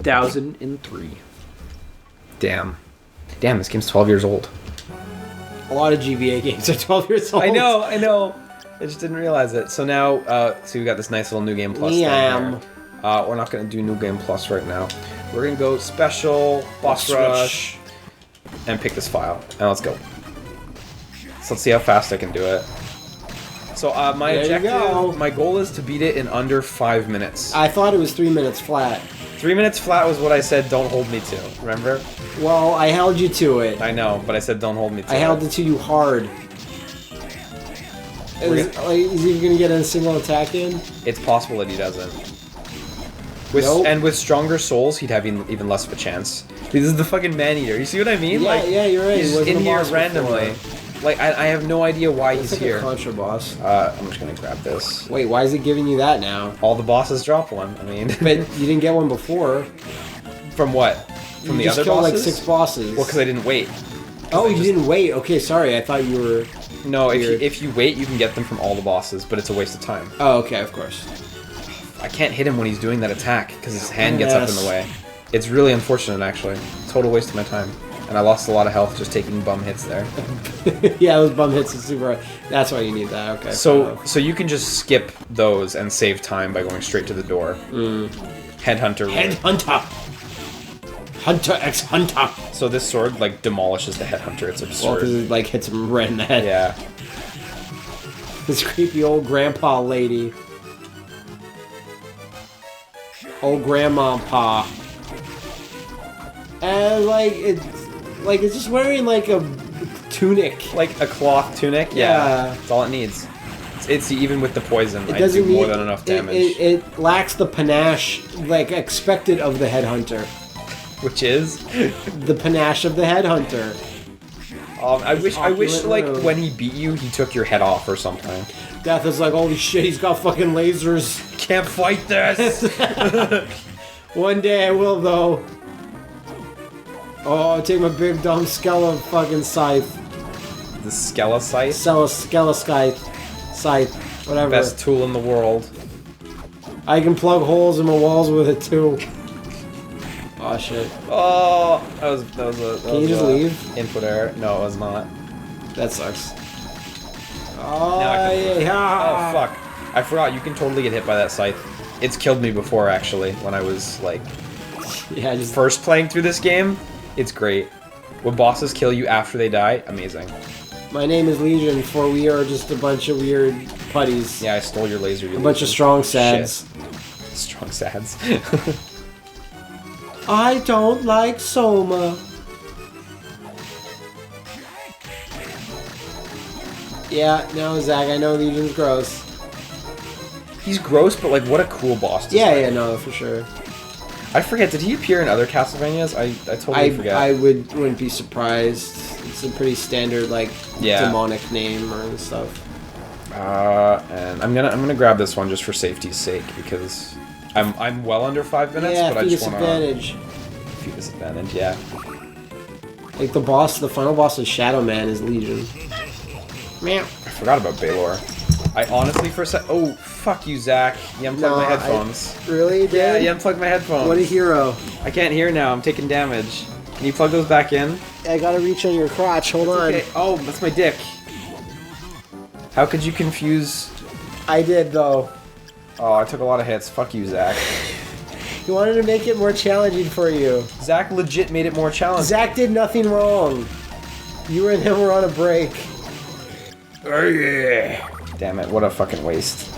2003. Damn, this game's 12 years old. A lot of GBA games are 12 years old. I know. I just didn't realize it. So now, we got this nice little New Game Plus thing here. We're not going to do New Game Plus right now. We're going to go Special, Boss Rush, and pick this file. And let's go. So let's see how fast I can do it. So my objective, my goal is to beat it in under 5 minutes. I thought it was 3 minutes flat. 3 minutes flat was what I said don't hold me to, remember? Well, I held you to it. I know, but I said don't hold me to it. I held it to you hard. Is he going to get a single attack in? It's possible that he doesn't. And with stronger souls, he'd have even less of a chance. This is the fucking man-eater. You see what I mean? Yeah, you're right. He's in here randomly. Like, I have no idea why he's like here. A contra boss. I'm just gonna grab this. Wait, why is it giving you that now? All the bosses drop one. I mean, but you didn't get one before. From what? From the other bosses? You just killed like 6 bosses. Well, because I didn't wait. Oh, you didn't wait. Okay, sorry. I thought you were. No, if you wait, you can get them from all the bosses, but it's a waste of time. Oh, okay, of course. I can't hit him when he's doing that attack because his hand gets up in the way. It's really unfortunate, actually. Total waste of my time. And I lost a lot of health just taking bum hits there. Yeah, those bum hits are super hard. That's why you need that, okay. So you can just skip those and save time by going straight to the door. Headhunter. Headhunter! Hunter x Hunter! So this sword, like, demolishes the headhunter. It's absurd. Well, because it, like, hits him right in the head. Yeah. This creepy old grandpa lady. Old grandma and pa. And, it's just wearing, like, a tunic. Like a cloth tunic? Yeah. That's all it needs. It's even with the poison, I do more than enough damage. It lacks the panache, like, expected of the headhunter. Which is? The panache of the headhunter. I wish, like, when he beat you, he took your head off or something. Death is like, holy shit, he's got fucking lasers. Can't fight this! One day I will, though. Oh, I'll take my big dumb Skella fucking scythe. The Skella scythe? Skella scythe. Whatever. Best tool in the world. I can plug holes in my walls with it, too. Oh, shit. Oh, that was Can you just leave? Input error. No, it was not. That sucks. Oh, Oh, fuck. I forgot, you can totally get hit by that scythe. It's killed me before, actually, when I was, like, first playing through this game. It's great. When bosses kill you after they die, amazing. My name is Legion, for we are just a bunch of weird putties. Yeah, I stole your laser. A bunch of strong sads. Shit. Strong sads. I don't like Soma. Yeah, no, Zach, I know Legion's gross. He's gross, but, like, what a cool boss design. Yeah, no, for sure. I forget, did he appear in other Castlevanias? I totally forget. I wouldn't be surprised. It's a pretty standard, like, demonic name or stuff. And I'm gonna grab this one just for safety's sake, because I'm well under 5 minutes, but I just wanna... Fetus advantage, yeah. Like, the final boss of Shadow Man is Legion. Meow. I forgot about Baylor. I honestly, for a sec... Oh, fuck you, Zach. You unplugged my headphones. Really, dude? Yeah, you unplugged my headphones. What a hero. I can't hear now. I'm taking damage. Can you plug those back in? I gotta reach on your crotch. Hold on. Okay. Oh, that's my dick. How could you confuse... I did, though. Oh, I took a lot of hits. Fuck you, Zach. You wanted to make it more challenging for you. Zach legit made it more challenging. Zach did nothing wrong. You and him were on a break. Oh, yeah. Damn it, what a fucking waste.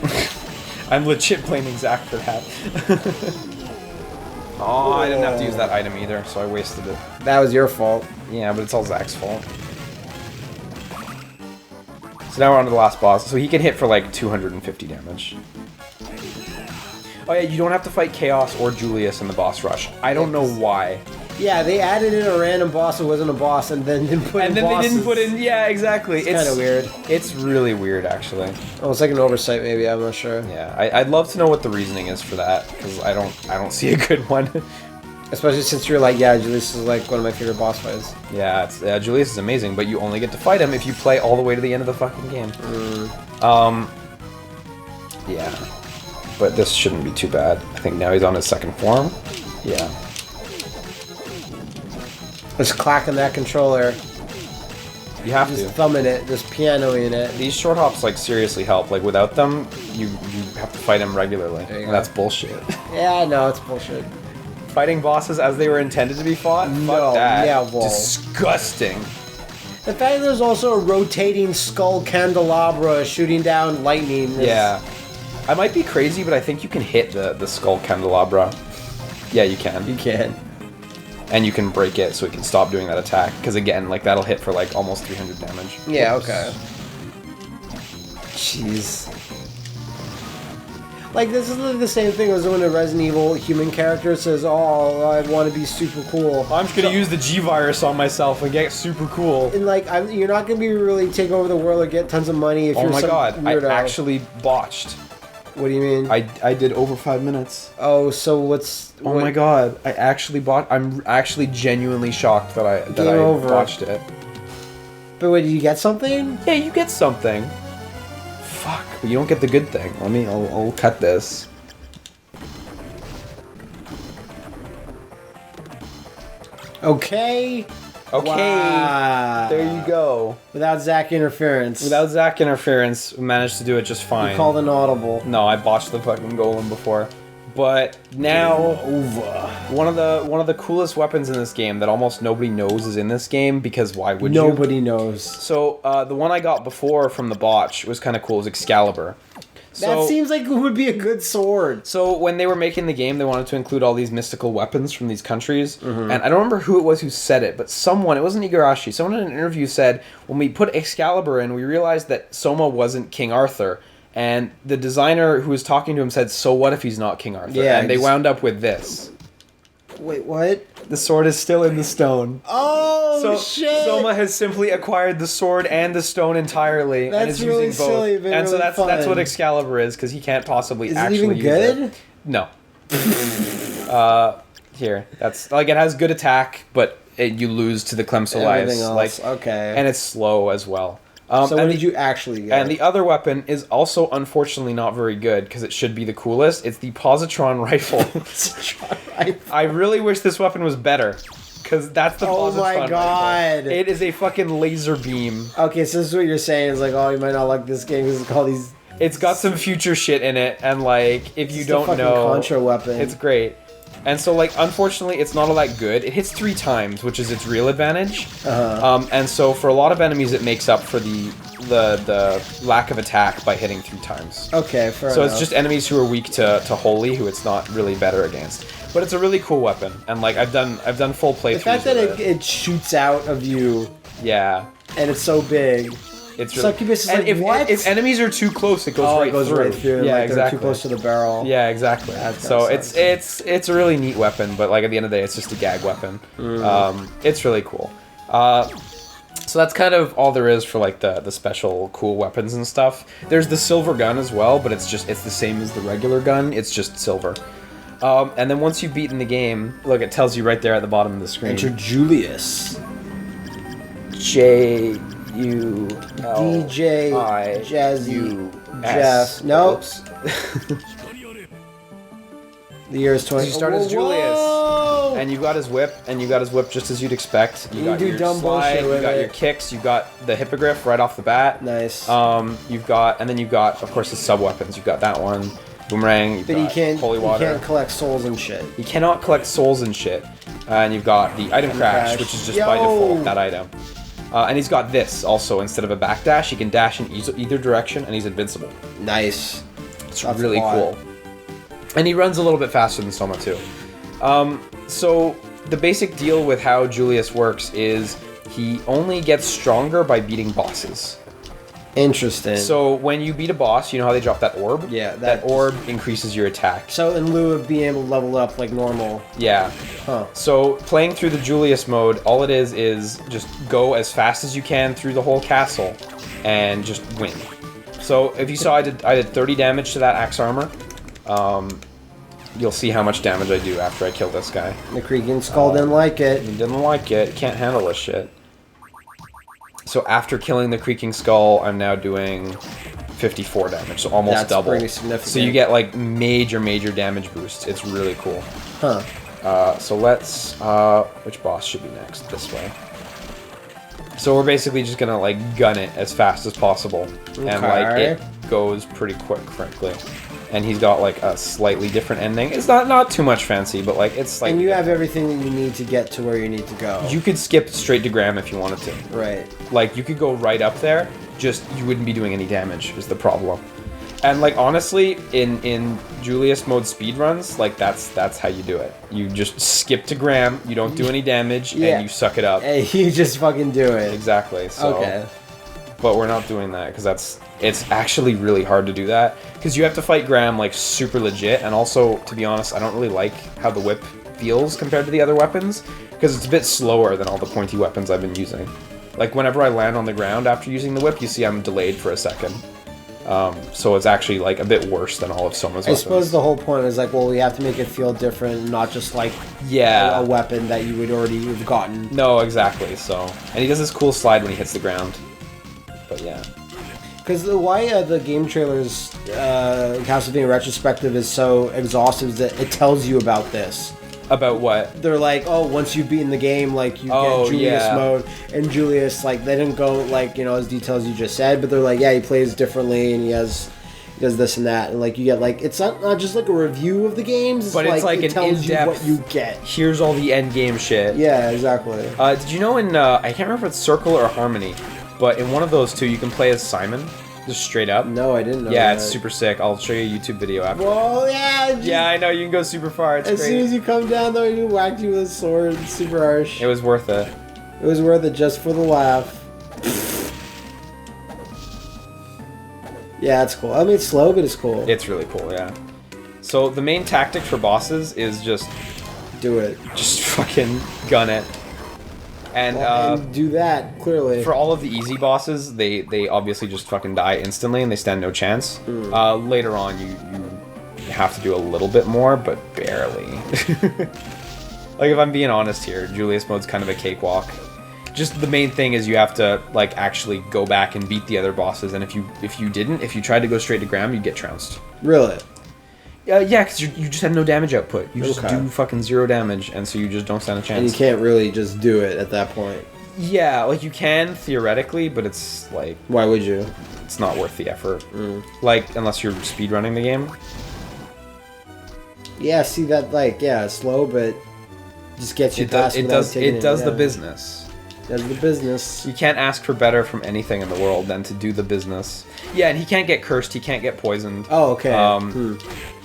I'm legit blaming Zach for that. Oh, I didn't have to use that item either, so I wasted it. That was your fault. Yeah, but it's all Zach's fault. So now we're on to the last boss. So he can hit for like 250 damage. Oh yeah, you don't have to fight Chaos or Julius in the boss rush. I don't know why. Yeah, they added in a random boss who wasn't a boss and then didn't put in bosses. They didn't put in... Yeah, exactly. It's kind of weird. It's really weird, actually. Oh, it's like an oversight, maybe. I'm not sure. Yeah, I'd love to know what the reasoning is for that, because I don't see a good one. Especially since you're like, yeah, Julius is like one of my favorite boss fights. Yeah, Julius is amazing, but you only get to fight him if you play all the way to the end of the fucking game. Yeah. But this shouldn't be too bad. I think now he's on his second form. Yeah. Just clacking that controller. You have just to. thumbing it, just pianoing it. These short hops like seriously help. Like without them, you have to fight them regularly. And that's bullshit. Yeah, I know, it's bullshit. Fighting bosses as they were intended to be fought? No, Fuck that. yeah, well. Disgusting. The fact that there's also a rotating skull candelabra shooting down lightning. Yeah. I might be crazy, but I think you can hit the skull candelabra. Yeah, you can. You can. And you can break it so it can stop doing that attack. Because again, like that'll hit for like almost 300 damage. Yeah, okay. Jeez. Like, this is like the same thing as when a Resident Evil human character says, oh, I want to be super cool. I'm just going to use the G-Virus on myself and get super cool. And like, you're not going to be really take over the world or get tons of money if you're some weirdo. I actually botched. What do you mean? I did over 5 minutes. Oh, so what's... Oh my god, I actually I'm actually genuinely shocked that I botched it. But wait, did you get something? Yeah, you get something. Fuck, but you don't get the good thing. I'll cut this. Okay. Okay. Wow. There you go. Without Zack interference. Without Zack interference, we managed to do it just fine. You called an audible. No, I botched the fucking golem before. But now, one of the coolest weapons in this game that almost nobody knows is in this game, because why would you? Nobody knows. So, the one I got before from the botch was kind of cool, it was Excalibur. That seems like it would be a good sword. So when they were making the game, they wanted to include all these mystical weapons from these countries. And I don't remember who it was who said it, but someone, it wasn't Igarashi, someone in an interview said, when we put Excalibur in, we realized that Soma wasn't King Arthur. And the designer who was talking to him said, so what if he's not King Arthur? Yeah, and they wound up with this. Wait, what? The sword is still in the stone. Oh, shit! Soma has simply acquired the sword and the stone entirely, and is really using both. silly, but and so really that's what Excalibur is, because he can't possibly actually use it. Is it even No. Here, that's like it has good attack, but you lose to the Clemso lives. Like, okay. And it's slow as well. So what did you actually get? And the other weapon is also unfortunately not very good, because it should be the coolest. It's the positron rifle. I really wish this weapon was better, because that's the positron rifle. Oh my god. It is a fucking laser beam. Okay, so this is what you're saying is like, oh, you might not like this game because it's called these... It's got some future shit in it, and like, if you don't know... Contra weapon. It's great. And so, like, unfortunately, it's not all that good. It hits 3 times, which is its real advantage. And so, for a lot of enemies, it makes up for the lack of attack by hitting 3 times. Okay, fair enough. So it's just enemies who are weak to Holy, who it's not really better against. But it's a really cool weapon, and like I've done full playthroughs. The fact that it shoots out of you. Yeah. And it's so big. It's really, and like, if enemies are too close, it goes right through. Yeah, like exactly. Too close to the barrel. Yeah, exactly. So it's a really neat weapon, but like at the end of the day, it's just a gag weapon. It's really cool. So that's kind of all there is for like the special cool weapons and stuff. There's the silver gun as well, but it's the same as the regular gun. It's just silver. And then once you've beaten the game, look, it tells you right there at the bottom of the screen. Enter Julius. DJ Jazzy Jeff. Nope. The year is 20. You start as Julius, and you got his whip, just as you'd expect. You got your dumb slide, bullshit with you got your kicks, you got the hippogriff right off the bat. Nice. You've got, of course, his sub weapons. You've got that one, boomerang. But he can't. Holy water. He can't collect souls and shit. He cannot collect souls and shit. And you've got the item crash, which is just by default that item. And he's got this also. Instead of a backdash, he can dash in either direction, and he's invincible. Nice. It's really cool. And he runs a little bit faster than Soma too. So the basic deal with how Julius works is he only gets stronger by beating bosses. Interesting. So when you beat a boss, you know how they drop that orb? Yeah. That orb increases your attack. So in lieu of being able to level up like normal. Yeah. Huh. So playing through the Julius mode, all it is just go as fast as you can through the whole castle and just win. So if you saw I did 30 damage to that axe armor. You'll see how much damage I do after I kill this guy. The Creaking Skull didn't like it. He didn't like it. He can't handle this shit. So after killing the Creaking Skull, I'm now doing 54 damage, so almost double. That's pretty significant. So you get like major damage boosts. It's really cool. Huh. So let's... which boss should be next? This way. So we're basically just gonna, like, gun it as fast as possible. Okay. And, like, it goes pretty quick, frankly. And he's got, like, a slightly different ending. It's not too much fancy, but, like, it's, like... And you have everything that you need to get to where you need to go. You could skip straight to Graham if you wanted to. Right. Like, you could go right up there, just you wouldn't be doing any damage, is the problem. And, like, honestly, in Julius mode speedruns, like, that's how you do it. You just skip to Graham, you don't do any damage, and you suck it up. Hey, you just fucking do it. Exactly, so... Okay. But we're not doing that, because it's actually really hard to do that. Because you have to fight Graham, like, super legit, and also, to be honest, I don't really like how the whip feels compared to the other weapons, because it's a bit slower than all the pointy weapons I've been using. Like, whenever I land on the ground after using the whip, you see I'm delayed for a second. So it's actually, like, a bit worse than all of Soma's weapons. I suppose the whole point is, like, well, we have to make it feel different, not just, like, a weapon that you would already have gotten. No, exactly, so... And he does this cool slide when he hits the ground. But, yeah. Because why the game trailers, Castlevania Retrospective is so exhaustive is that it tells you about this. About what? They're like, oh, once you've beaten the game, like, you get Julius mode. And Julius, like, they didn't go, like, you know, as details you just said, but they're like, yeah, he plays differently, and he does this and that. And, like, you get, like, it's not just, like, a review of the games. But it's, like, it tells you what you get. Here's all the end game shit. Yeah, exactly. Did you know in, I can't remember if it's Circle or Harmony, but in one of those two, you can play as Simon. Just straight up. No, I didn't know Yeah, that. it's super sick. I'll show you a YouTube video after. Whoa, yeah! Yeah, I know, you can go super far. It's as great. Soon as you come down, though, he whacked you with a sword. It's super harsh. It was worth it. It was worth it just for the laugh. Yeah, it's cool. I mean, it's slow, but it's cool. It's really cool, yeah. So the main tactic for bosses is just... do it. Just fucking gun it. And do that, clearly. For all of the easy bosses, they obviously just fucking die instantly and they stand no chance. Later on, you have to do a little bit more, but barely. Like, if I'm being honest here, Julius mode's kind of a cakewalk. Just the main thing is you have to, like, actually go back and beat the other bosses, and if you tried to go straight to Graham, you'd get trounced. Really? Yeah, because you just have no damage output. You just do fucking 0 damage, and so you just don't stand a chance. And you can't really just do it at that point. Yeah, like, you can, theoretically, but it's, like... Why would you? It's not worth the effort. Like, unless you're speedrunning the game. Yeah, see that, like, yeah, slow, but just gets you past it does the business. Does the business. You can't ask for better from anything in the world than to do the business. Yeah, and he can't get cursed, he can't get poisoned. Oh, okay.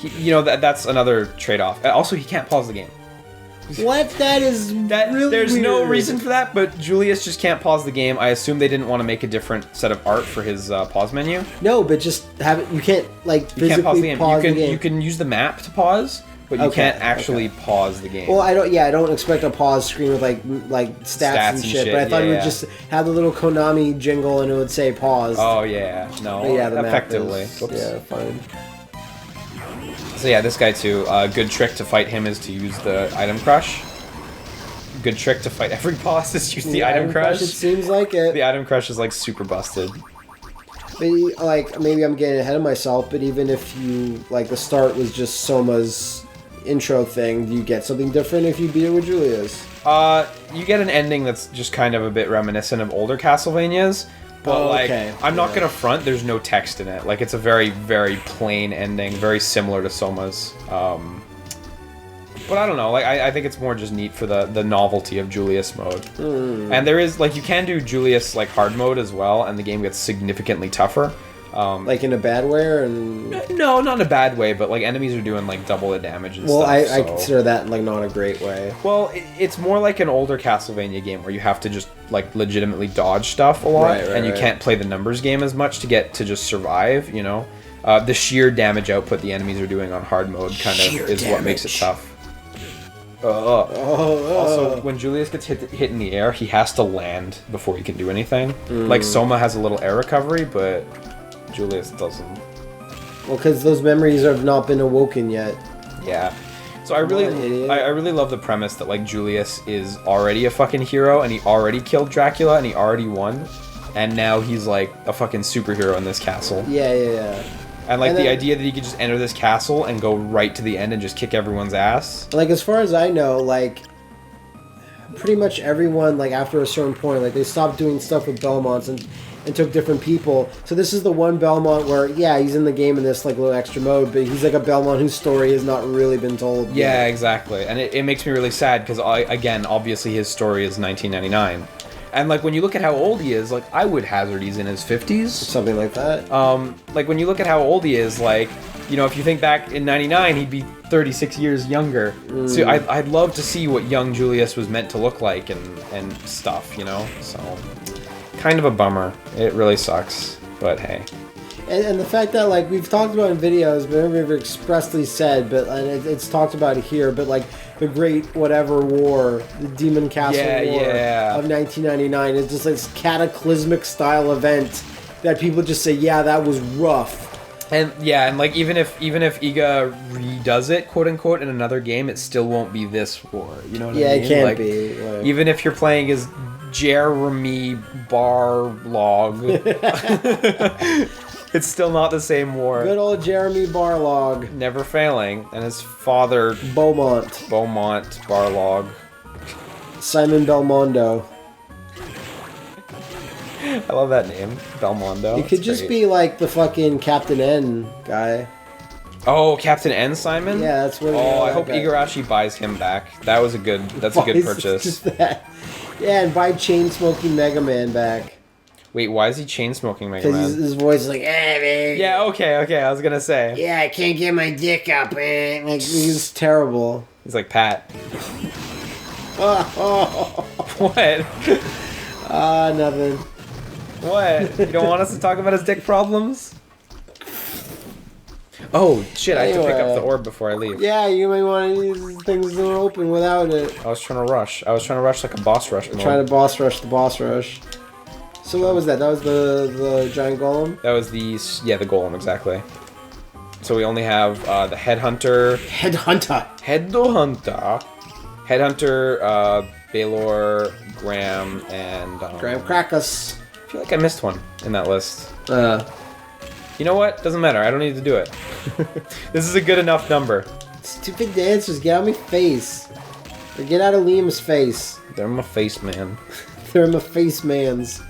You know, that's another trade-off. Also, he can't pause the game. What? That is really There's weird. no reason for that, but Julius just can't pause the game. I assume they didn't want to make a different set of art for his pause menu. No, but just have it. You can't, like, physically pause the game. You can use the map to pause, but you can't actually pause the game. Well, I don't expect a pause screen with like stats and shit. But I thought it would just have the little Konami jingle and it would say pause. Oh yeah, no, but yeah, the effectively. Map is, yeah, fine. So yeah, this guy too. A good trick to fight him is to use the item crush. Good trick to fight every boss is use the item crush. It seems like it. The item crush is, like, super busted. But, like, maybe I'm getting ahead of myself, but even if you, like, the start was just Soma's intro thing, do you get something different if you beat it with Julius? You get an ending that's just kind of a bit reminiscent of older Castlevanias, but I'm not gonna front, there's no text in it. Like, it's a very, very plain ending, very similar to Soma's. But I don't know, like, I think it's more just neat for the novelty of Julius mode. And there is, like, you can do Julius, like, hard mode as well, and the game gets significantly tougher. Like, in a bad way, or no, not in a bad way, but, like, enemies are doing, like, double the damage and stuff. Well, I consider that, like, not a great way. Well, it's more like an older Castlevania game where you have to just, like, legitimately dodge stuff a lot, and you can't play the numbers game as much to get to just survive, you know? The sheer damage output the enemies are doing on hard mode kind of is what makes it tough. Also, when Julius gets hit in the air, he has to land before he can do anything. Like, Soma has a little air recovery, but Julius doesn't. Well, because those memories have not been awoken yet. Yeah. So I really love the premise that, like, Julius is already a fucking hero, and he already killed Dracula, and he already won, and now he's, like, a fucking superhero in this castle. Yeah. And like the idea that he could just enter this castle and go right to the end and just kick everyone's ass. Like as far as I know, like pretty much everyone, like after a certain point, like they stopped doing stuff with Belmonts and took different people. So this is the one Belmont where, yeah, he's in the game in this like little extra mode, but he's like a Belmont whose story has not really been told Yeah, yet. exactly. And it makes me really sad because, again, obviously his story is 1999. And like when you look at how old he is, like I would hazard he's in his 50s. Something like that. Like when you look at how old he is, like, you know, if you think back in 99, he'd be 36 years younger. So I'd love to see what young Julius was meant to look like and stuff, you know? So, kind of a bummer. It really sucks, but hey. And the fact that, like, we've talked about in videos, but never expressly said, but and it's talked about here, but, like, the Great Whatever War, the Demon Castle War of 1999 is just this cataclysmic style event that people just say, yeah, that was rough. And yeah, and like even if Iga redoes it, quote unquote, in another game, it still won't be this war. You know what I mean? Yeah, it can't like, be. Like... Even if you're playing as Jeremy Barlog, it's still not the same war. Good old Jeremy Barlog. Never failing. And his father... Beaumont Barlog. Simon Belmondo. I love that name. Belmondo. It could just be like the fucking Captain N guy. Oh, Captain N Simon? Yeah, that's what. Oh, I hope Igarashi buys him back. That's a good purchase. Just that. Yeah, and buy Chain Smoking Mega Man back. Wait, why is he chain smoking Mega Man? Because his voice is like, eh, man. Yeah, okay, I was gonna say. Yeah, I can't get my dick up, man. Like, he's terrible. He's like Pat. Oh. What? Nothing. What? You don't want us to talk about his dick problems? Oh, shit, I have to pick up the orb before I leave. Yeah, you might want to use things that are open without it. I was trying to rush. like a boss rush mode. Trying to boss rush the boss rush. So what was that? That was the giant golem? That was the golem, exactly. So we only have the headhunter. Headhunter, Baylor, Graham, and... Graham Crackus. I feel like I missed one in that list. You know what? Doesn't matter. I don't need to do it. This is a good enough number. Stupid dancers, get out of my face. Or get out of Liam's face. They're my face, man. They're my face mans.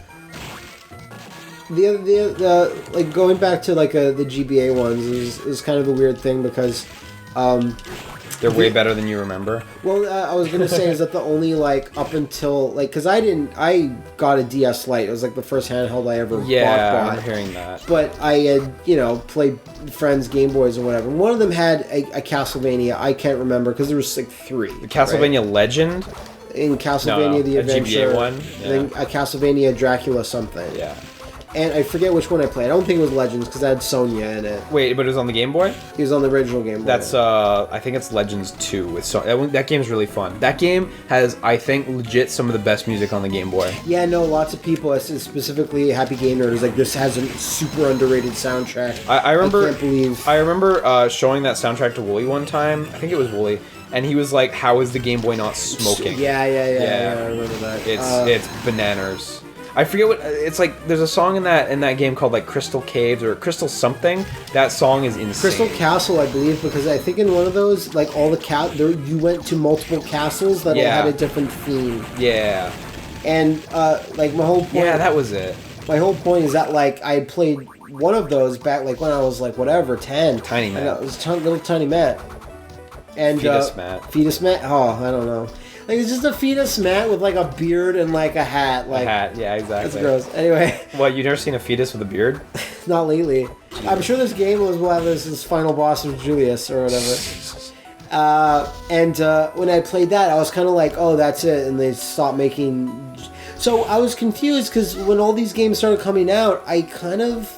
The like going back to like the GBA ones is kind of a weird thing because they're way better than you remember. Well, I was gonna say is that the only like up until like because I got a DS Lite. It was like the first handheld I ever bought. I'm hearing that. But I had played friends' Game Boys or whatever. And one of them had a Castlevania. I can't remember because there was like 3. The Castlevania Legend. In Castlevania the Adventure, GBA one. Yeah. Then a Castlevania Dracula something. Yeah. And I forget which one I played. I don't think it was Legends because I had Sonya in it. Wait, but it was on the Game Boy? He was on the original Game Boy. That's, I think it's Legends 2 with Sonya. That game's really fun. That game has, I think, legit some of the best music on the Game Boy. Yeah, no, lots of people, specifically Happy Game Nerd, is like, this has a super underrated soundtrack. I remember... I can't believe... I remember showing that soundtrack to Wooly one time. I think it was Wooly. And he was like, how is the Game Boy not smoking? Yeah, I remember that. It's bananas. I forget what it's like. There's a song in that game called like Crystal Caves or Crystal something. That song is insane. Crystal Castle, I believe, because I think in one of those, like all the you went to multiple castles that all had a different theme. Yeah. And like my whole point. Yeah, that was it. My whole point is that like I had played one of those back like when I was like whatever 10. Tiny Matt. It was little tiny Matt. And Fetus Matt. Fetus Matt. Oh, I don't know. Like, it's just a fetus Matt with, like, a beard and, like, a hat. Like, a hat, yeah, exactly. That's gross. Anyway. What, you've never seen a fetus with a beard? Not lately. Jeez. I'm sure this game will have this final boss of Julius or whatever. When I played that, I was kind of like, oh, that's it. And they stopped making... So I was confused because when all these games started coming out, I kind of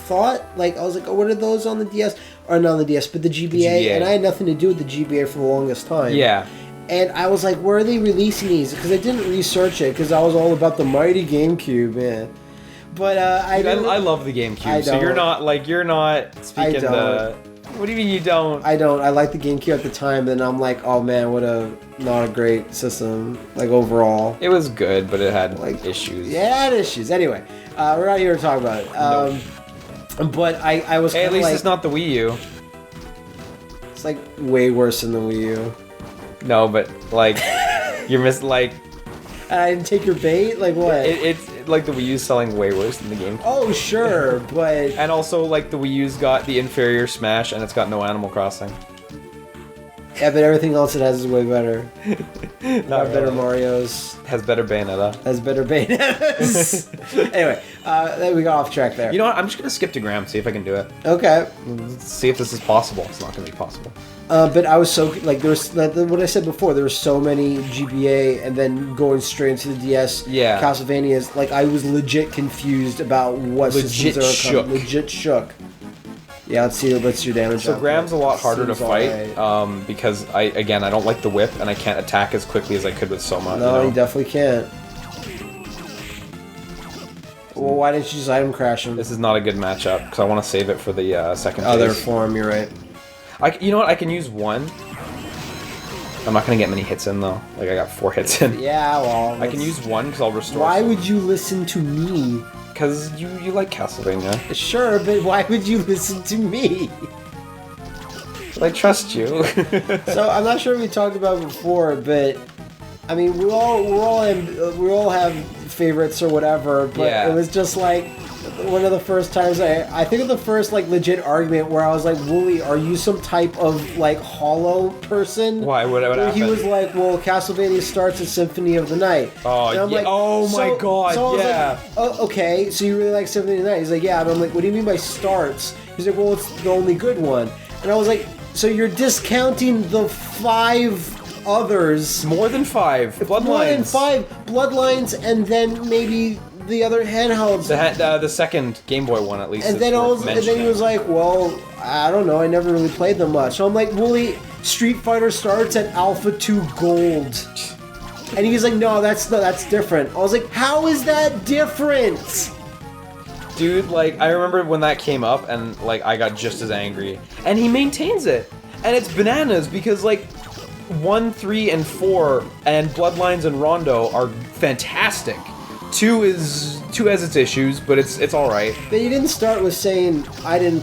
thought, like, I was like, oh, what are those on the DS? Or not on the DS, but the GBA. And I had nothing to do with the GBA for the longest time. Yeah. And I was like, where are they releasing these? Because I didn't research it, because I was all about the mighty GameCube, man. But I love the GameCube, so you're not speaking the... What do you mean you don't? I don't. I liked the GameCube at the time, and I'm like, oh man, not a great system, like overall. It was good, but it had like issues. Yeah, it had issues. Anyway, we're not here to talk about it. Nope. But I was Hey, at least like, it's not the Wii U. it's like way worse than the Wii U. No, but like you're like I didn't take your bait. Like what? it's like the Wii U's selling way worse than the game. Oh sure, but And also like the Wii U's got the inferior Smash and it's got no Animal Crossing. yeah, but everything else it has is way better. Not better really. Mario's. Has better Bayonetta. Has better Bayonetta's. Anyway, we got off track there. You know what? I'm just gonna skip to Graham, see if I can do it. Okay. See if this is possible. It's not gonna be possible. But I was so like there's what I said before. There were so many GBA and then going straight into the DS. Yeah. Castlevanias. Like I was legit confused about what Legit systems are shook. coming. Legit shook. Yeah, let's see what's your damage. So output. Graham's a lot harder to Seems fight alright. because I don't like the whip and I can't attack as quickly as I could with Soma. No, you know? you definitely can't. Well, why didn't you just item crash him? This is not a good matchup because I want to save it for the second Other phase. form, you're right. You know what? I can use one. I'm not gonna get many hits in though. Like I got 4 hits in. Yeah, well. I can use one because I'll restore. Why would you listen to me? Because you like Castlevania. Sure, but why would you listen to me? I trust you. So I'm not sure if we talked about it before, but I mean we all have favorites or whatever. But Yeah. it was just like one of the first times I think of the first like legit argument where I was like, Wooly, are you some type of like hollow person? Why? What Where he happened? was like, well, Castlevania starts at Symphony of the Night. Oh, And I'm yeah. like, Oh my God, so I was yeah. like, oh, okay, so you really like Symphony of the Night? He's like, yeah. And I'm like, what do you mean by starts? He's like, well, it's the only good one. And I was like, so you're discounting the 5 others. More than 5. Bloodlines. More than 5 Bloodlines, and then maybe the other handhelds. The second Game Boy one, at least. And is then worth and then he mentioning. was like, well, I don't know, I never really played them much. So I'm like, Wooly, Street Fighter starts at Alpha 2 Gold. And he's like, no, that's different. I was like, how is that different? Dude, like, I remember when that came up, and, like, I got just as angry. And he maintains it! And it's bananas, because, like, 1, 3, and 4, and Bloodlines and Rondo are fantastic. 2 has its issues, but it's alright. But he didn't start with saying, I didn't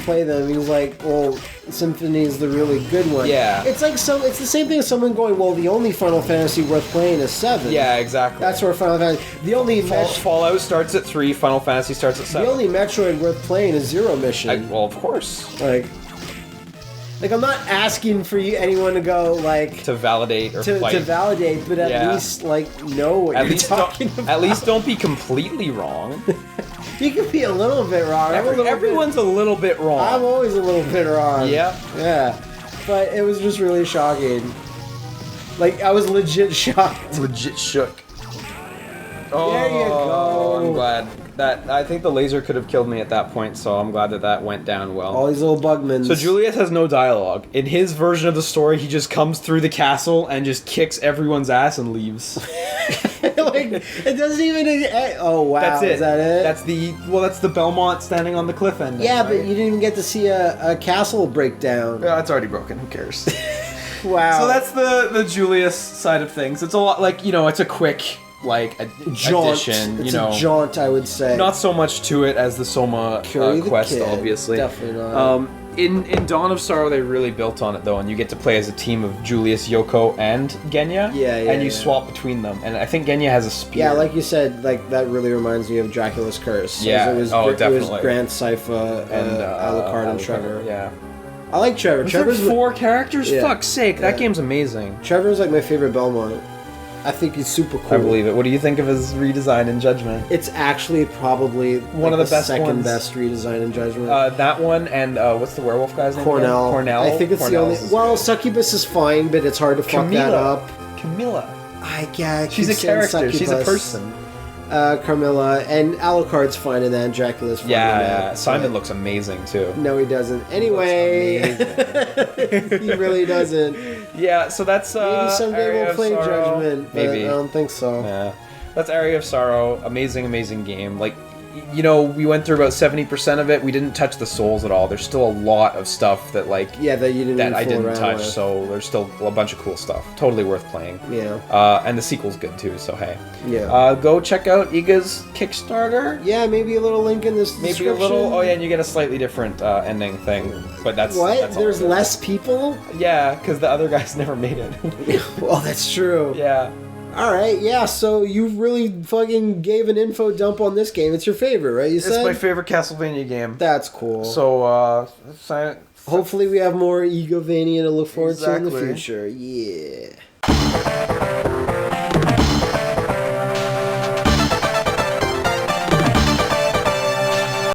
play them. He was like, well, Symphony is the really good one. Yeah. It's like it's the same thing as someone going, well, the only Final Fantasy worth playing is 7. Yeah, exactly. That's where Final Fantasy. The only Fallout starts at 3, Final Fantasy starts at 7. The only Metroid worth playing is Zero Mission. Well, of course. Like I'm not asking for anyone to go like To validate or fight. to validate, but at least like know what you're talking about. At least don't be completely wrong. You can be a little bit wrong. Everyone's a little bit wrong. I'm always a little bit wrong. Yeah. Yeah. But it was just really shocking. Like I was legit shocked. Legit shook. Oh, There you go. I'm glad. I think the laser could have killed me at that point, so I'm glad that went down well. All these little bugmans. So Julius has no dialogue. In his version of the story, he just comes through the castle and just kicks everyone's ass and leaves. like it doesn't even. Oh wow. That's it. Is that it? That's the Belmont standing on the cliff end. Yeah, right? but you didn't even get to see a castle breakdown. Yeah, it's already broken. Who cares? Wow. So that's the Julius side of things. It's a lot like, it's a quick jaunt. addition. It's a jaunt, I would say. Not so much to it as the Soma Curry the quest, Kid. obviously. Definitely not. In Dawn of Sorrow, they really built on it though, and you get to play as a team of Julius, Yoko, and Genya. Yeah, and you swap between them, and I think Genya has a spear. Yeah, like you said, like that really reminds me of Dracula's Curse. Yeah. It was, Definitely. It was Grant, Sypha, and Alucard, and Trevor. Yeah. I like Trevor. Was there Trevor's 4 characters? Yeah. Fuck's sake, that Yeah. game's amazing. Trevor's like my favorite Belmont. I think he's super cool. I believe it. What do you think of his redesign in Judgment? It's actually probably One of the best second ones. best redesign in Judgment. That one and what's the werewolf guy's name? Cornell. Again? Cornell. I think it's Cornell's the is only. Well, good. Succubus is fine, but it's hard to fuck that up. Camilla. She's a character. She's a person. Carmilla and Alucard's fine in that. And Dracula's fine in Yeah, that. Simon looks amazing too. No, he doesn't. Anyway, he really doesn't. Yeah, so that's Maybe someday Aria we'll of play Sorrow. Judgment, but Maybe. I don't think so. Yeah, that's Aria of Sorrow. Amazing game. Like you know, we went through about 70% of it. We didn't touch the souls at all. There's still a lot of stuff that like that you didn't that I didn't touch. With. So there's still a bunch of cool stuff. Totally worth playing. Yeah. And the sequel's good too. So hey. Yeah. Go check out Iga's Kickstarter. Yeah, maybe a little link in this description. Maybe a little. Oh yeah, and you get a slightly different ending thing. But that's what? That's There's less people. Yeah, because the other guys never made it. Well, that's true. Yeah. All right, yeah, so you really fucking gave an info dump on this game. It's your favorite, right? You said? It's my favorite Castlevania game. That's cool. So, hopefully we have more Egovania to look forward to in the future. Yeah.